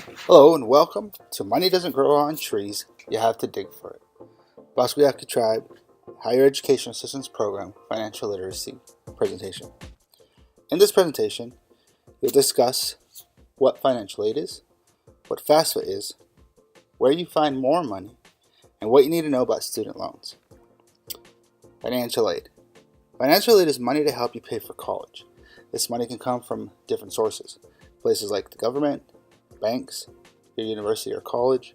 Hello and welcome to Money Doesn't Grow on Trees, You Have to Dig for It. Boswiak Tribe Higher Education Assistance Program Financial Literacy presentation. In this presentation, you'll discuss what financial aid is, what FAFSA is, where you find more money, and what you need to know about student loans. Financial aid. Financial aid is money to help you pay for college. This money can come from different sources, places like the government, banks, your university or college,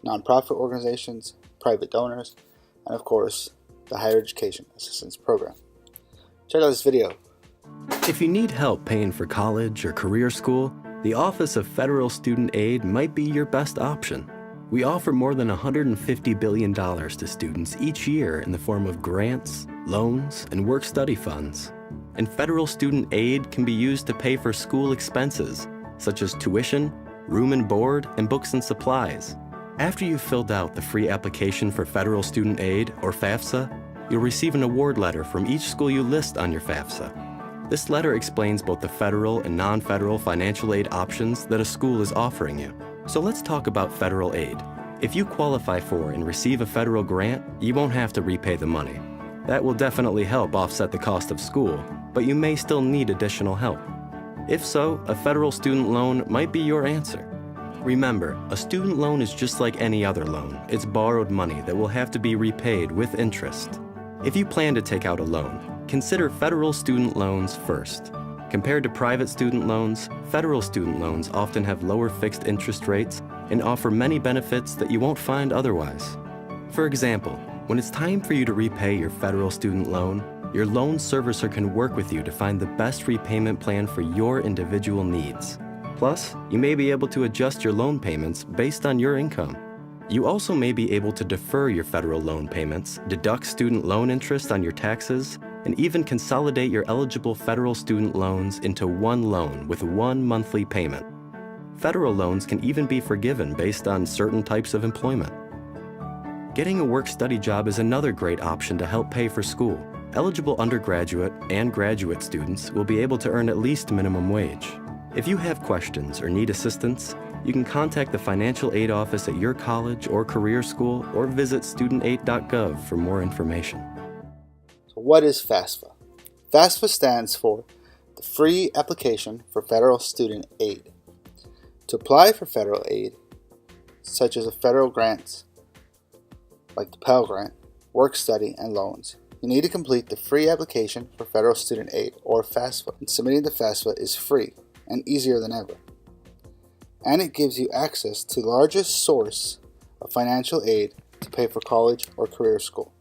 nonprofit organizations, private donors, and of course, the Higher Education Assistance Program. Check out this video. If you need help paying for college or career school, the Office of Federal Student Aid might be your best option. We offer more than $150 billion to students each year in the form of grants, loans, and work-study funds. And federal student aid can be used to pay for school expenses, such as tuition, room and board, and books and supplies. After you've filled out the free application for federal student aid, or FAFSA, you'll receive an award letter from each school you list on your FAFSA. This letter explains both the federal and non-federal financial aid options that a school is offering you. So let's talk about federal aid. If you qualify for and receive a federal grant, you won't have to repay the money. That will definitely help offset the cost of school, but you may still need additional help. If so, a federal student loan might be your answer. Remember, a student loan is just like any other loan. It's borrowed money that will have to be repaid with interest. If you plan to take out a loan, consider federal student loans first. Compared to private student loans, federal student loans often have lower fixed interest rates and offer many benefits that you won't find otherwise. For example, when it's time for you to repay your federal student loan, your loan servicer can work with you to find the best repayment plan for your individual needs. Plus, you may be able to adjust your loan payments based on your income. You also may be able to defer your federal loan payments, deduct student loan interest on your taxes, and even consolidate your eligible federal student loans into one loan with one monthly payment. Federal loans can even be forgiven based on certain types of employment. Getting a work-study job is another great option to help pay for school. Eligible undergraduate and graduate students will be able to earn at least minimum wage. If you have questions or need assistance, you can contact the financial aid office at your college or career school or visit studentaid.gov for more information. So what is FAFSA? FAFSA stands for the Free Application for Federal Student Aid. To apply for federal aid, such as federal grants like the Pell Grant, work study, and loans, you need to complete the free application for federal student aid, or FAFSA, and submitting the FAFSA is free and easier than ever. And it gives you access to the largest source of financial aid to pay for college or career school.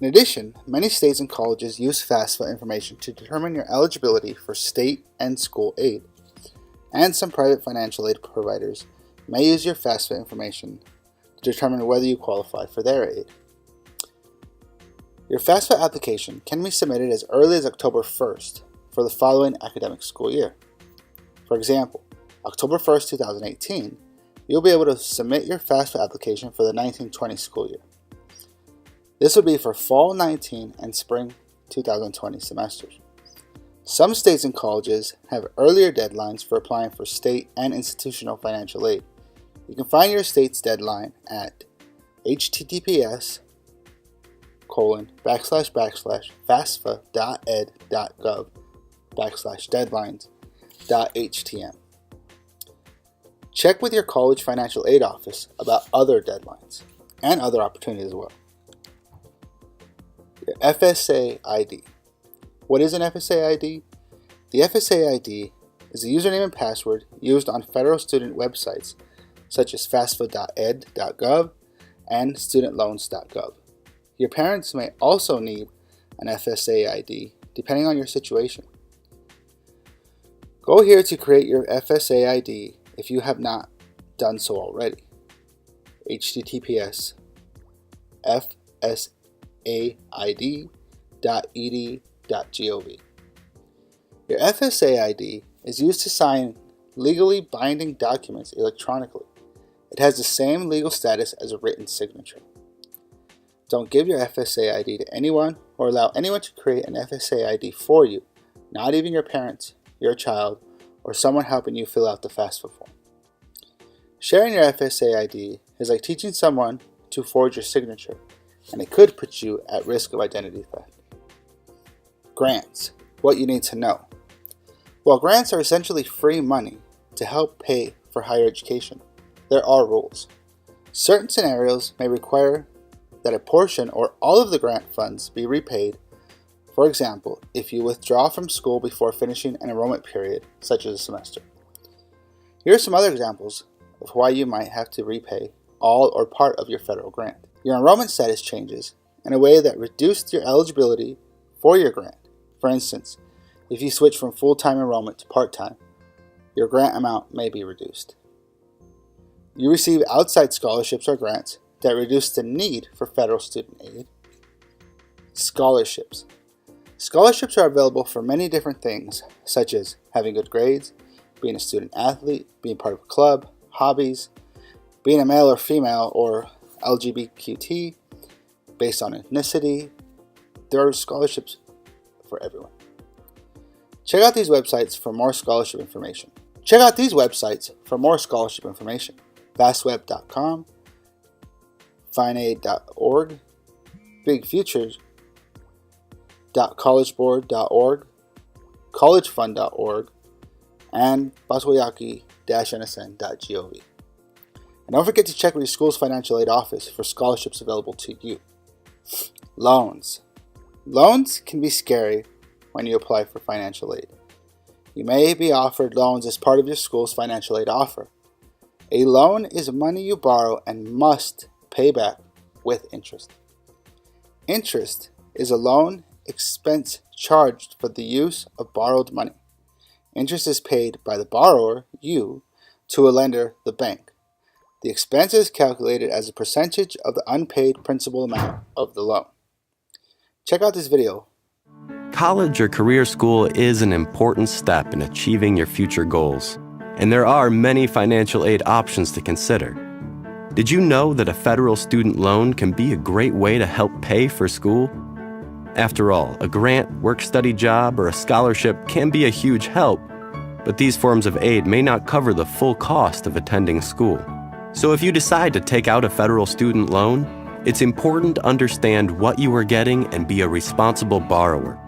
In addition, many states and colleges use FAFSA information to determine your eligibility for state and school aid, and some private financial aid providers may use your FAFSA information to determine whether you qualify for their aid. Your FAFSA application can be submitted as early as October 1st for the following academic school year. For example, October 1st, 2018, you'll be able to submit your FAFSA application for the 1920 school year. This would be for fall 19 and spring 2020 semesters. Some states and colleges have earlier deadlines for applying for state and institutional financial aid. You can find your state's deadline at https://fasfa.ed.gov/deadlines.htm. Check with your college financial aid office about other deadlines and other opportunities as well. Your FSA ID. What is an FSA ID? The FSA ID is the username and password used on federal student websites such as fasfa.ed.gov and studentloans.gov. Your parents may also need an FSA ID depending on your situation. Go here to create your FSA ID if you have not done so already. https://fsaid.ed.gov. Your FSA ID is used to sign legally binding documents electronically. It has the same legal status as a written signature. Don't give your FSA ID to anyone or allow anyone to create an FSA ID for you, not even your parents, your child, or or someone helping you fill out the FAFSA form. Sharing your FSA ID is like teaching someone to forge your signature, and it could put you at risk of identity theft. Grants, what you need to know. While grants are essentially free money to help pay for higher education, there are rules. Certain scenarios may require that a portion or all of the grant funds be repaid. For example, if you withdraw from school before finishing an enrollment period, such as a semester. Here are some other examples of why you might have to repay all or part of your federal grant. Your enrollment status changes in a way that reduced your eligibility for your grant. For instance, if you switch from full-time enrollment to part-time, your grant amount may be reduced. You receive outside scholarships or grants that reduce the need for federal student aid. Scholarships. Scholarships are available for many different things, such as having good grades, being a student athlete, being part of a club, hobbies, being a male or female, or LGBTQT, based on ethnicity. There are scholarships for everyone. Check out these websites for more scholarship information. FastWeb.com, FineAid.org, BigFutures.collegeboard.org, CollegeFund.org, and Baswayaki-nsn.gov. And don't forget to check with your school's financial aid office for scholarships available to you. Loans. Loans can be scary when you apply for financial aid. You may be offered loans as part of your school's financial aid offer. A loan is money you borrow and must pay back with interest. Interest is a loan expense charged for the use of borrowed money. Interest is paid by the borrower, you, to a lender, the bank. The expense is calculated as a percentage of the unpaid principal amount of the loan. Check out this video. College or career school is an important step in achieving your future goals, and there are many financial aid options to consider. Did you know that a federal student loan can be a great way to help pay for school? After all, a grant, work-study job, or a scholarship can be a huge help, but these forms of aid may not cover the full cost of attending school. So if you decide to take out a federal student loan, it's important to understand what you are getting and be a responsible borrower.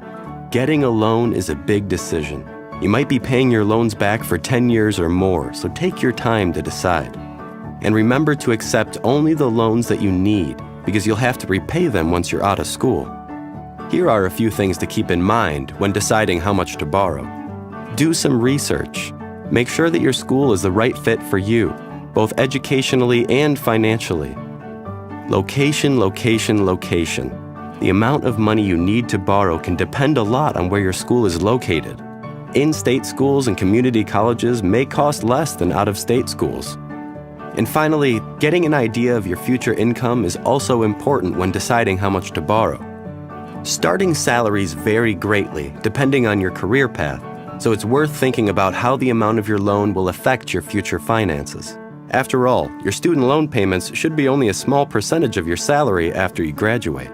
Getting a loan is a big decision. You might be paying your loans back for 10 years or more, so take your time to decide. And remember to accept only the loans that you need, because you'll have to repay them once you're out of school. Here are a few things to keep in mind when deciding how much to borrow. Do some research. Make sure that your school is the right fit for you, both educationally and financially. Location, location, location. The amount of money you need to borrow can depend a lot on where your school is located. In-state schools and community colleges may cost less than out-of-state schools. And finally, getting an idea of your future income is also important when deciding how much to borrow. Starting salaries vary greatly depending on your career path, so it's worth thinking about how the amount of your loan will affect your future finances. After all, your student loan payments should be only a small percentage of your salary after you graduate.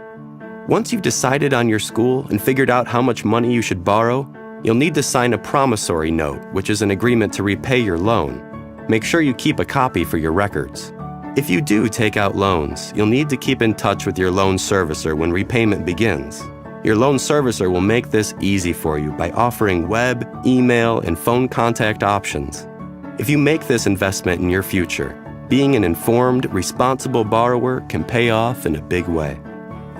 Once you've decided on your school and figured out how much money you should borrow, you'll need to sign a promissory note, which is an agreement to repay your loan. Make sure you keep a copy for your records. If you do take out loans, you'll need to keep in touch with your loan servicer when repayment begins. Your loan servicer will make this easy for you by offering web, email, and phone contact options. If you make this investment in your future, being an informed, responsible borrower can pay off in a big way.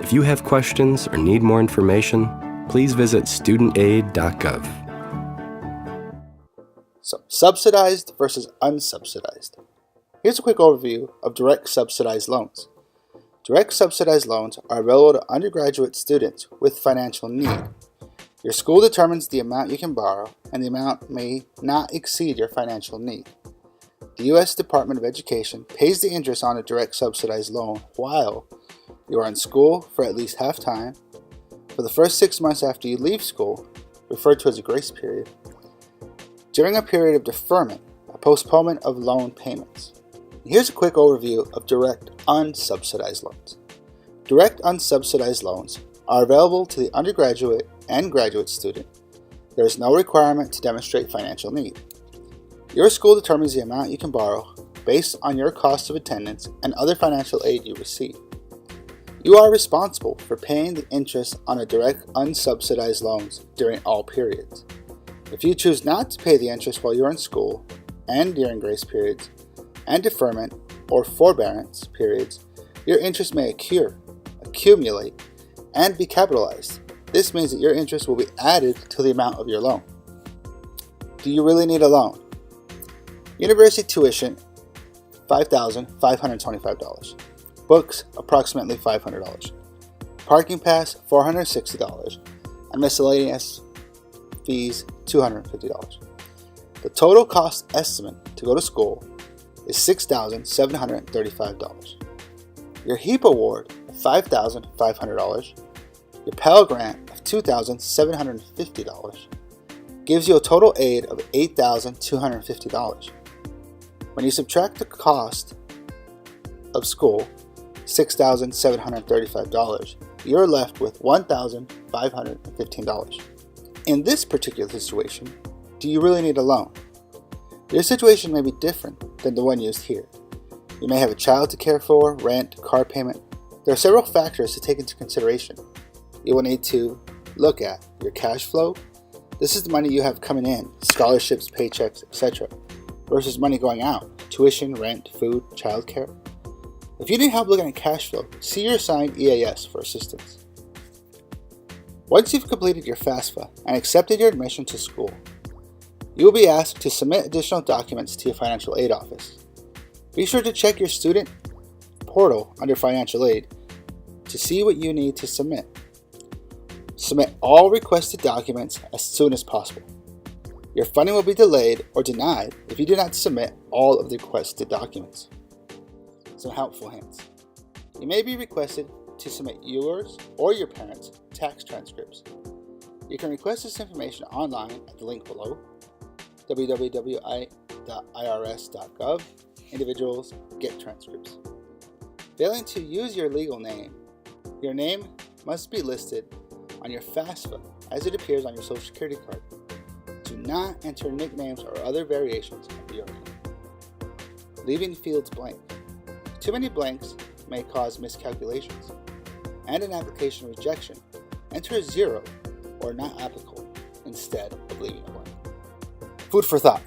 If you have questions or need more information, please visit studentaid.gov. So, subsidized versus unsubsidized. Here's a quick overview of direct subsidized loans. Direct subsidized loans are available to undergraduate students with financial need. Your school determines the amount you can borrow, and the amount may not exceed your financial need. The U.S. Department of Education pays the interest on a direct subsidized loan while you are in school for at least half time, for the first 6 months after you leave school, referred to as a grace period, during a period of deferment, a postponement of loan payments. Here's a quick overview of direct unsubsidized loans. Direct unsubsidized loans are available to the undergraduate and graduate student. There is no requirement to demonstrate financial need. Your school determines the amount you can borrow based on your cost of attendance and other financial aid you receive. You are responsible for paying the interest on a direct unsubsidized loans during all periods. If you choose not to pay the interest while you're in school and during grace periods and deferment or forbearance periods, your interest may accumulate, and be capitalized. This means that your interest will be added to the amount of your loan. Do you really need a loan? University tuition, $5,525. Books, approximately $500. Parking pass, $460. And miscellaneous fees, $250. The total cost estimate to go to school is $6,735. Your HEAP award of $5,500, your Pell Grant of $2,750, gives you a total aid of $8,250. When you subtract the cost of school, $6,735, you're left with $1,515. In this particular situation, do you really need a loan? Your situation may be different than the one used here. You may have a child to care for, rent, car payment. There are several factors to take into consideration. You will need to look at your cash flow. This is the money you have coming in, scholarships, paychecks, etc., versus money going out, tuition, rent, food, childcare. If you need help looking at cash flow, see your assigned EAS for assistance. Once you've completed your FAFSA and accepted your admission to school, you will be asked to submit additional documents to your financial aid office. Be sure to check your student portal under financial aid to see what you need to submit. Submit all requested documents as soon as possible. Your funding will be delayed or denied if you do not submit all of the requested documents. Some helpful hints. You may be requested to submit yours or your parents' tax transcripts. You can request this information online at the link below, www.irs.gov, individuals get transcripts. Failing to use your legal name, your name must be listed on your FAFSA as it appears on your Social Security card. Do not enter nicknames or other variations of your name. Leaving fields blank. Too many blanks may cause miscalculations and an application rejection. Enter a 0 or not applicable instead of leaving a blank. Food for thought.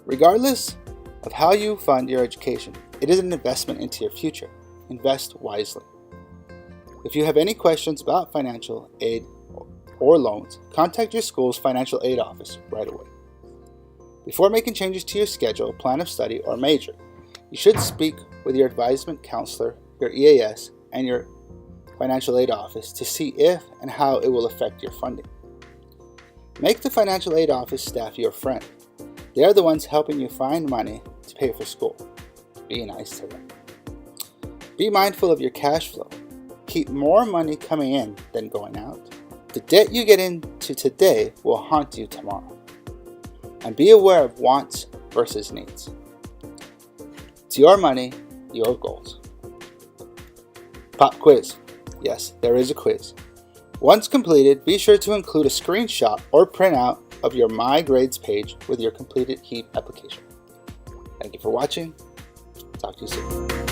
Regardless of how you fund your education, it is an investment into your future. Invest wisely. If you have any questions about financial aid or loans, contact your school's financial aid office right away. Before making changes to your schedule, plan of study, or major, you should speak with your advisement counselor, your EAS, and your financial aid office to see if and how it will affect your funding. Make the financial aid office staff your friend. They are the ones helping you find money to pay for school. Be nice to them. Be mindful of your cash flow. Keep more money coming in than going out. The debt you get into today will haunt you tomorrow. And be aware of wants versus needs. It's your money, your goals. Pop quiz. Yes, there is a quiz. Once completed, be sure to include a screenshot or printout of your My Grades page with your completed HEAP application. Thank you for watching. Talk to you soon.